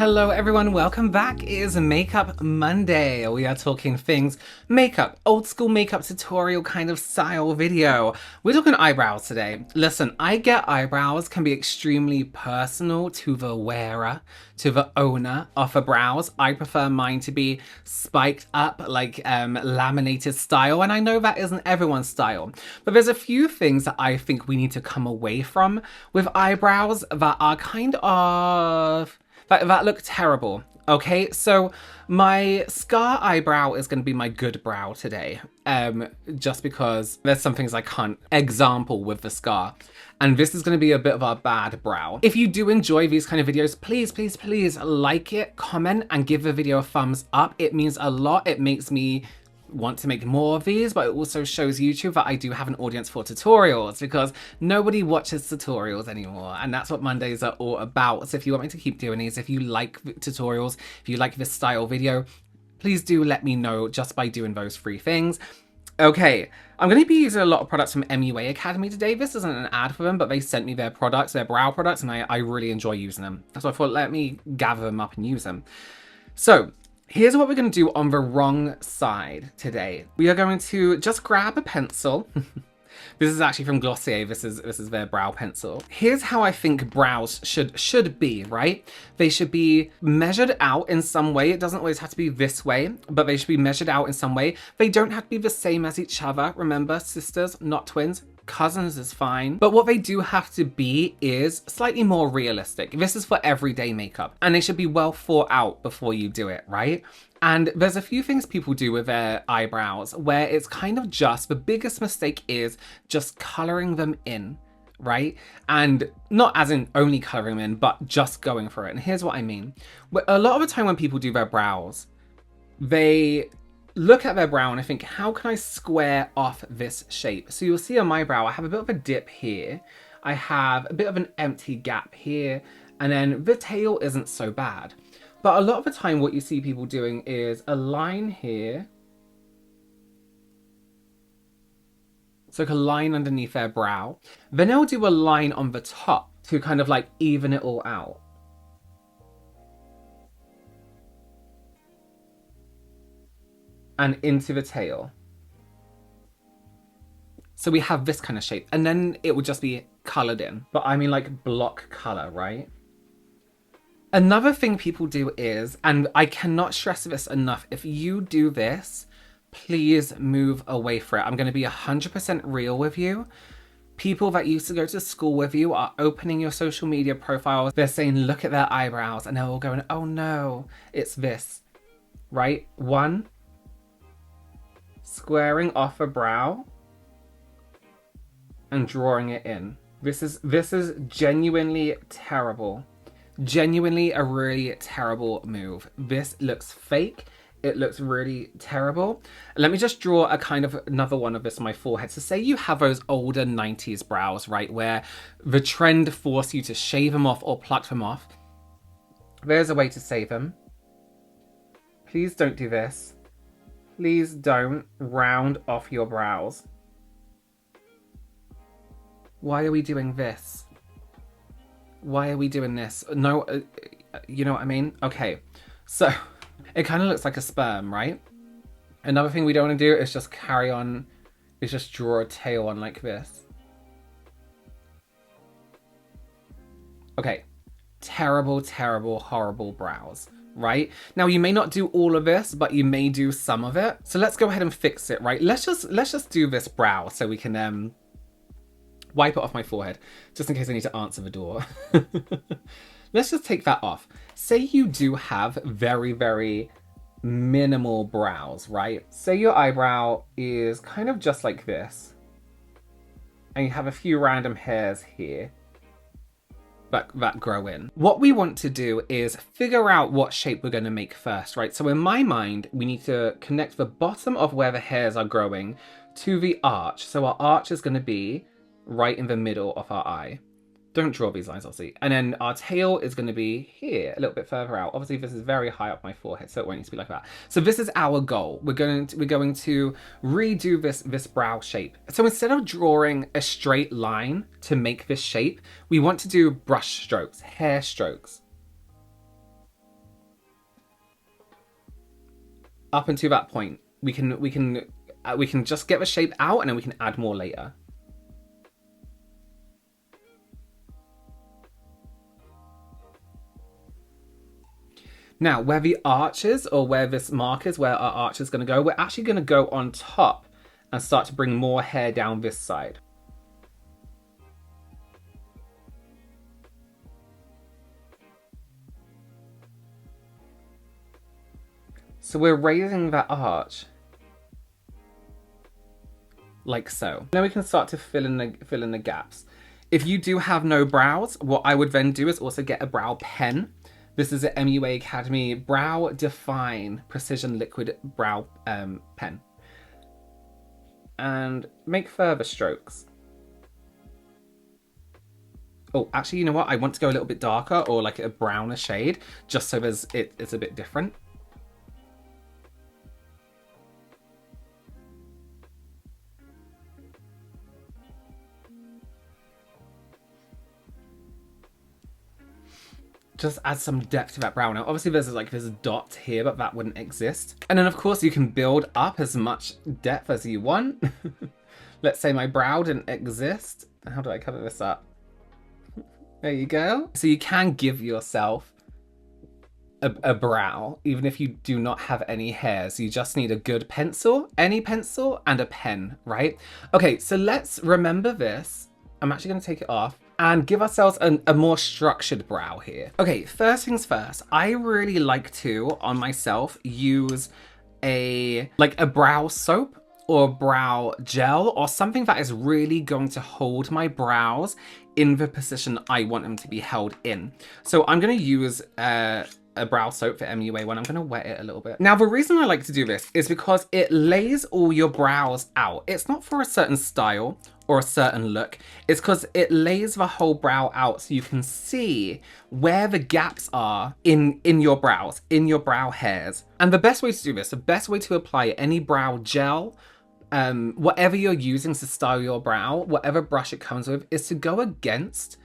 Hello everyone, welcome back. It is Makeup Monday. We are talking things makeup, old school makeup tutorial kind of style video. We're talking eyebrows today. Listen, I get eyebrows can be extremely personal to the wearer, to the owner of the brows. I prefer mine to be spiked up like laminated style, and I know that isn't everyone's style. But there's a few things that I think we need to come away from with eyebrows that are kind of that look terrible. Okay, so my scar eyebrow is going to be my good brow today, just because there's some things I can't example with the scar, and this is going to be a bit of a bad brow. If you do enjoy these kind of videos, please like it, comment, and give the video a thumbs up. It means a lot. It makes me want to make more of these, but it also shows YouTube that I do have an audience for tutorials, because nobody watches tutorials anymore, and that's what Mondays are all about. So if you want me to keep doing these, if you like tutorials, if you like this style video, please do let me know just by doing those 3 things. Okay, I'm going to be using a lot of products from MUA Academy today. This isn't an ad for them, but they sent me their products, their brow products, and I really enjoy using them. So I thought, let me gather them up and use them. So here's what we're going to do on the wrong side today. We are going to just grab a pencil. This is actually from Glossier. This is their brow pencil. Here's how I think brows should be, right? They should be measured out in some way. It doesn't always have to be this way, but they should be measured out in some way. They don't have to be the same as each other. Remember, sisters, not twins. Cousins is fine, but what they do have to be is slightly more realistic. This is for everyday makeup, and they should be well thought out before you do it, right? And there's a few things people do with their eyebrows where it's kind of just, the biggest mistake is just coloring them in, right? And not as in only coloring them in, but just going for it. And here's what I mean. A lot of the time when people do their brows, they look at their brow and I think, how can I square off this shape? So you'll see on my brow, I have a bit of a dip here. I have a bit of an empty gap here. And then the tail isn't so bad. But a lot of the time what you see people doing is a line here. So like a line underneath their brow. Then they'll do a line on the top to kind of like even it all out. And into the tail. So we have this kind of shape, and then it would just be colored in, but I mean like block color, right? Another thing people do is, and I cannot stress this enough, if you do this, please move away from it. I'm going to be 100% real with you. People that used to go to school with you are opening your social media profiles. They're saying, look at their eyebrows, and they're all going, oh no, it's this, right? 1, squaring off a brow and drawing it in. This is genuinely terrible. Genuinely a really terrible move. This looks fake. It looks really terrible. Let me just draw a kind of another one of this on my forehead. So say you have those older 90s brows, right, where the trend forced you to shave them off or pluck them off. There's a way to save them. Please don't do this. Please don't round off your brows. Why are we doing this? Why are we doing this? No, you know what I mean? Okay, so it kind of looks like a sperm, right? Another thing we don't want to do is just carry on, is just draw a tail on like this. Okay, terrible, terrible, horrible brows. Right? Now you may not do all of this, but you may do some of it. So let's go ahead and fix it, right? Let's just do this brow so we can wipe it off my forehead, just in case I need to answer the door. Let's just take that off. Say you do have very, very minimal brows, right? Say your eyebrow is kind of just like this, and you have a few random hairs here that grow in. What we want to do is figure out what shape we're going to make first, right? So in my mind, we need to connect the bottom of where the hairs are growing to the arch. So our arch is going to be right in the middle of our eye. Don't draw these lines, obviously. And then our tail is going to be here, a little bit further out. Obviously, this is very high up my forehead, so it won't need to be like that. So this is our goal. We're going to redo this brow shape. So instead of drawing a straight line to make this shape, we want to do brush strokes, hair strokes. up until that point. We can just get the shape out, and then we can add more later. Now, where the arch is, or where this mark is, where our arch is going to go, we're actually going to go on top and start to bring more hair down this side. So we're raising that arch like so. Now we can start to fill in the gaps. If you do have no brows, what I would then do is also get a brow pen. This is an MUA Academy Brow Define Precision Liquid Brow pen. And make further strokes. Oh, actually, you know what? I want to go a little bit darker, or like a browner shade, just so it's a bit different. Just add some depth to that brow. Now, obviously there's a dot here, but that wouldn't exist. And then of course you can build up as much depth as you want. Let's say my brow didn't exist. How do I cover this up? There you go. So you can give yourself a brow, even if you do not have any hairs. You just need a good pencil, any pencil, and a pen, right? Okay, so let's remember this. I'm actually gonna take it off and give ourselves a more structured brow here. Okay, first things first, I really like to, on myself, use a brow soap or brow gel or something that is really going to hold my brows in the position I want them to be held in. So I'm gonna use a brow soap for MUA one. I'm gonna wet it a little bit. Now, the reason I like to do this is because it lays all your brows out. It's not for a certain style or a certain look. It's because it lays the whole brow out so you can see where the gaps are in your brows, in your brow hairs. And the best way to do this, the best way to apply any brow gel, whatever you're using to style your brow, whatever brush it comes with, is to go against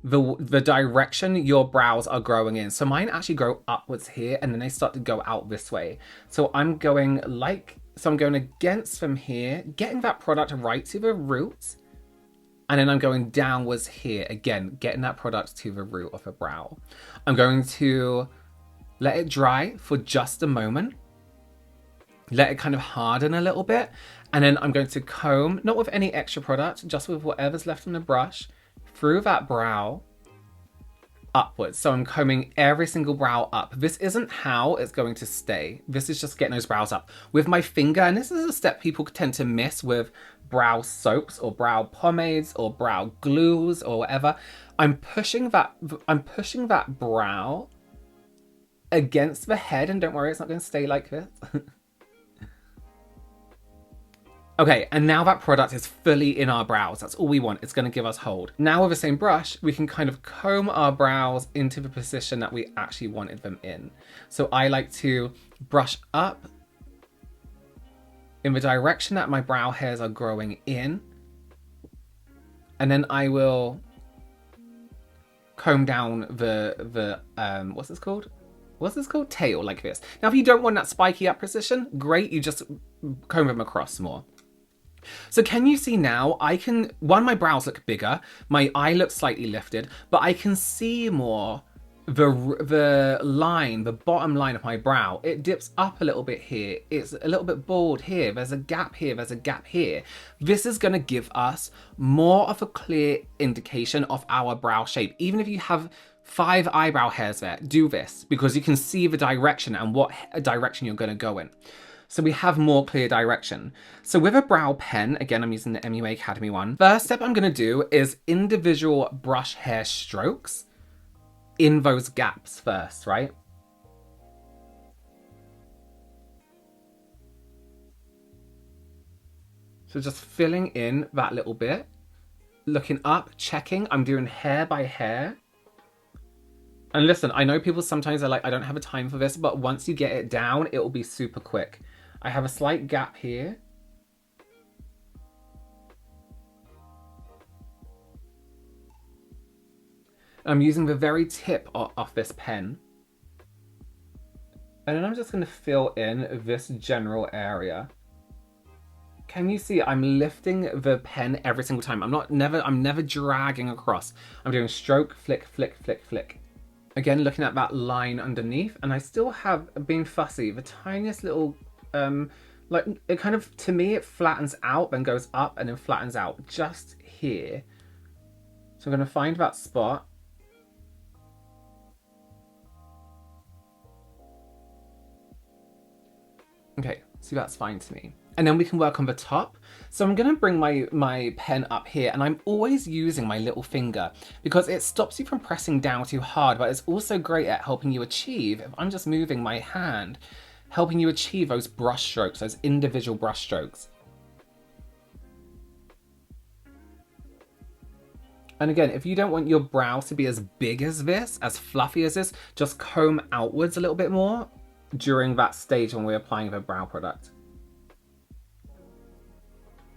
the direction your brows are growing in. So mine actually grow upwards here, and then they start to go out this way. So I'm going against from here, getting that product right to the root, and then I'm going downwards here, again, getting that product to the root of the brow. I'm going to let it dry for just a moment, let it kind of harden a little bit, and then I'm going to comb, not with any extra product, just with whatever's left on the brush, through that brow upwards. So I'm combing every single brow up. This isn't how it's going to stay. This is just getting those brows up. With my finger, and this is a step people tend to miss with brow soaps or brow pomades or brow glues or whatever, I'm pushing that brow against the head, and don't worry, it's not going to stay like this. Okay, and now that product is fully in our brows. That's all we want. It's going to give us hold. Now with the same brush, we can kind of comb our brows into the position that we actually wanted them in. So I like to brush up in the direction that my brow hairs are growing in. And then I will comb down the what's this called? What's this called? Tail, like this. Now, if you don't want that spiky up position, great. You just comb them across more. So can you see now, my brows look bigger, my eye looks slightly lifted, but I can see more the line, the bottom line of my brow. It dips up a little bit here. It's a little bit bald here. There's a gap here. There's a gap here. This is going to give us more of a clear indication of our brow shape. Even if you have 5 eyebrow hairs there, do this because you can see the direction and what direction you're going to go in. So we have more clear direction. So with a brow pen, again, I'm using the MUA Academy one. First step I'm going to do is individual brush hair strokes in those gaps first, right? So just filling in that little bit, looking up, checking. I'm doing hair by hair. And listen, I know people sometimes are like, I don't have a time for this, but once you get it down, it will be super quick. I have a slight gap here. I'm using the very tip of this pen And then I'm just going to fill in this general area. Can you see I'm lifting the pen every single time? I'm never dragging across. I'm doing stroke, flick, flick, flick, flick. Again, looking at that line underneath, and I still have, being fussy, the tiniest little, like, it kind of, to me, it flattens out, then goes up, and then flattens out, just here. So I'm going to find that spot. Okay, so that's fine to me. And then we can work on the top. So I'm gonna bring my pen up here, and I'm always using my little finger because it stops you from pressing down too hard, but it's also great at helping you achieve, if I'm just moving my hand, helping you achieve those brush strokes, those individual brush strokes. And again, if you don't want your brow to be as big as this, as fluffy as this, just comb outwards a little bit more during that stage when we're applying the brow product.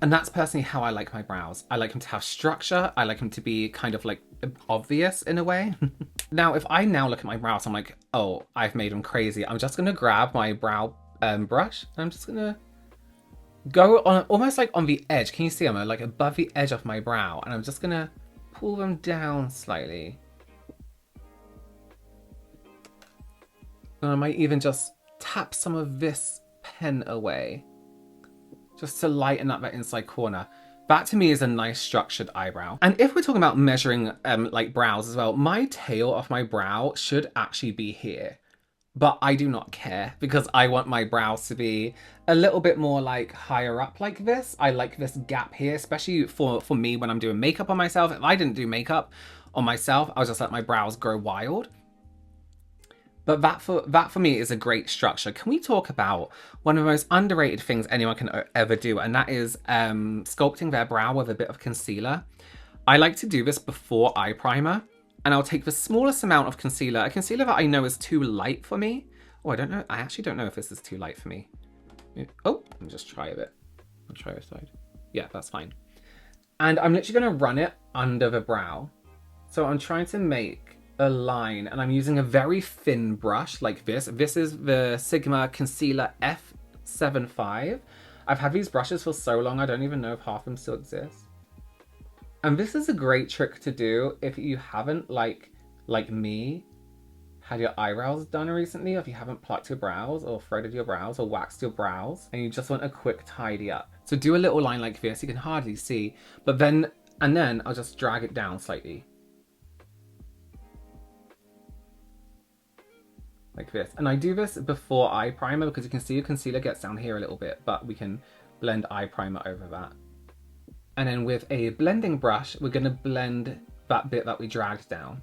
And that's personally how I like my brows. I like them to have structure. I like them to be kind of like obvious in a way. Now, if I now look at my brows, I'm like, oh, I've made them crazy. I'm just gonna grab my brow brush, and I'm just gonna go on almost like on the edge. Can you see I'm like above the edge of my brow? And I'm just gonna pull them down slightly. And I might even just tap some of this pen away, just to lighten up that inside corner. That to me is a nice structured eyebrow. And if we're talking about measuring like brows as well, my tail of my brow should actually be here. But I do not care because I want my brows to be a little bit more like higher up like this. I like this gap here, especially for me when I'm doing makeup on myself. If I didn't do makeup on myself, I would just let my brows grow wild. But that for me is a great structure. Can we talk about one of the most underrated things anyone can ever do? And that is sculpting their brow with a bit of concealer. I like to do this before eye primer. And I'll take the smallest amount of concealer, a concealer that I know is too light for me. Oh, I don't know. I actually don't know if this is too light for me. Oh, let me just try a bit. I'll try this side. Yeah, that's fine. And I'm literally going to run it under the brow. So I'm trying to make a line, and I'm using a very thin brush like this. This is the Sigma Concealer F75. I've had these brushes for so long, I don't even know if half of them still exist. And this is a great trick to do if you haven't, like me, had your eyebrows done recently, or if you haven't plucked your brows or threaded your brows or waxed your brows, and you just want a quick tidy up. So do a little line like this, you can hardly see, but then I'll just drag it down slightly. Like this. And I do this before eye primer because you can see your concealer gets down here a little bit, but we can blend eye primer over that. And then with a blending brush, we're going to blend that bit that we dragged down.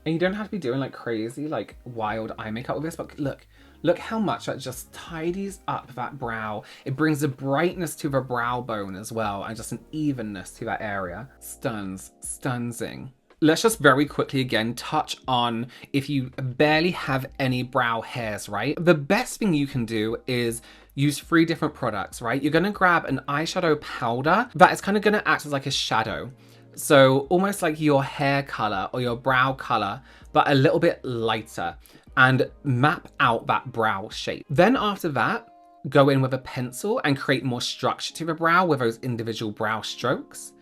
And you don't have to be doing like crazy, like wild eye makeup with this, but look how much that just tidies up that brow. It brings a brightness to the brow bone as well, and just an evenness to that area. Stunning. Let's just very quickly again touch on if you barely have any brow hairs, right? The best thing you can do is use 3 different products, right? You're gonna grab an eyeshadow powder that is kind of gonna act as like a shadow. So almost like your hair color or your brow color, but a little bit lighter, and map out that brow shape. Then after that, go in with a pencil and create more structure to the brow with those individual brow strokes.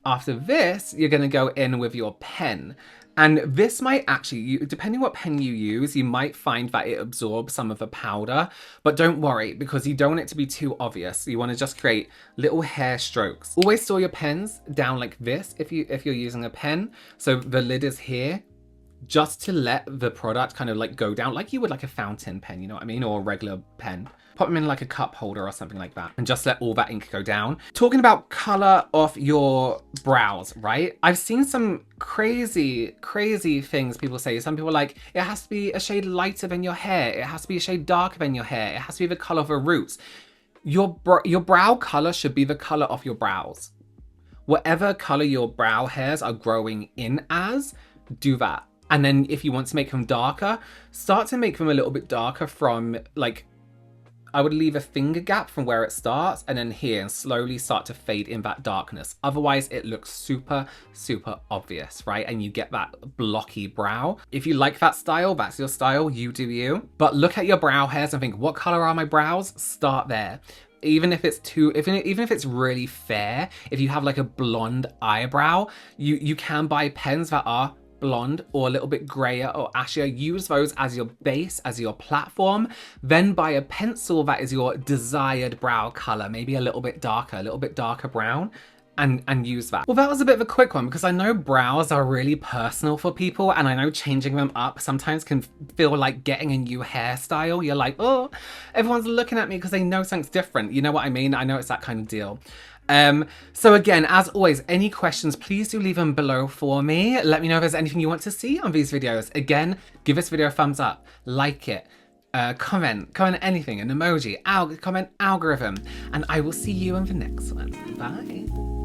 After this, you're going to go in with your pen. And this might actually, depending what pen you use, you might find that it absorbs some of the powder. But don't worry, because you don't want it to be too obvious. You want to just create little hair strokes. Always store your pens down like this if you're using a pen. So the lid is here, just to let the product kind of like go down like you would like a fountain pen, you know what I mean? Or a regular pen. Pop them in like a cup holder or something like that, and just let all that ink go down. Talking about color of your brows, right? I've seen some crazy things people say. Some people are like, it has to be a shade lighter than your hair. It has to be a shade darker than your hair. It has to be the color of the roots. Your brow color should be the color of your brows. Whatever color your brow hairs are growing in as, do that. And then if you want to make them darker, start to make them a little bit darker from like I would leave a finger gap from where it starts and then here and slowly start to fade in that darkness. Otherwise it looks super, super obvious, right? And you get that blocky brow. If you like that style, that's your style, you do you. But look at your brow hairs and think, what color are my brows? Start there. Even if it's even if it's really fair, if you have like a blonde eyebrow, you can buy pens that are blonde or a little bit grayer or ashier. Use those as your base, as your platform. Then buy a pencil that is your desired brow color, maybe a little bit darker brown. And use that. Well, that was a bit of a quick one because I know brows are really personal for people, and I know changing them up sometimes can feel like getting a new hairstyle. You're like, oh, everyone's looking at me because they know something's different. You know what I mean? I know it's that kind of deal. So again, as always, any questions, please do leave them below for me. Let me know if there's anything you want to see on these videos. Again, give this video a thumbs up, like it, comment anything, an emoji, comment algorithm, and I will see you in the next one. Bye.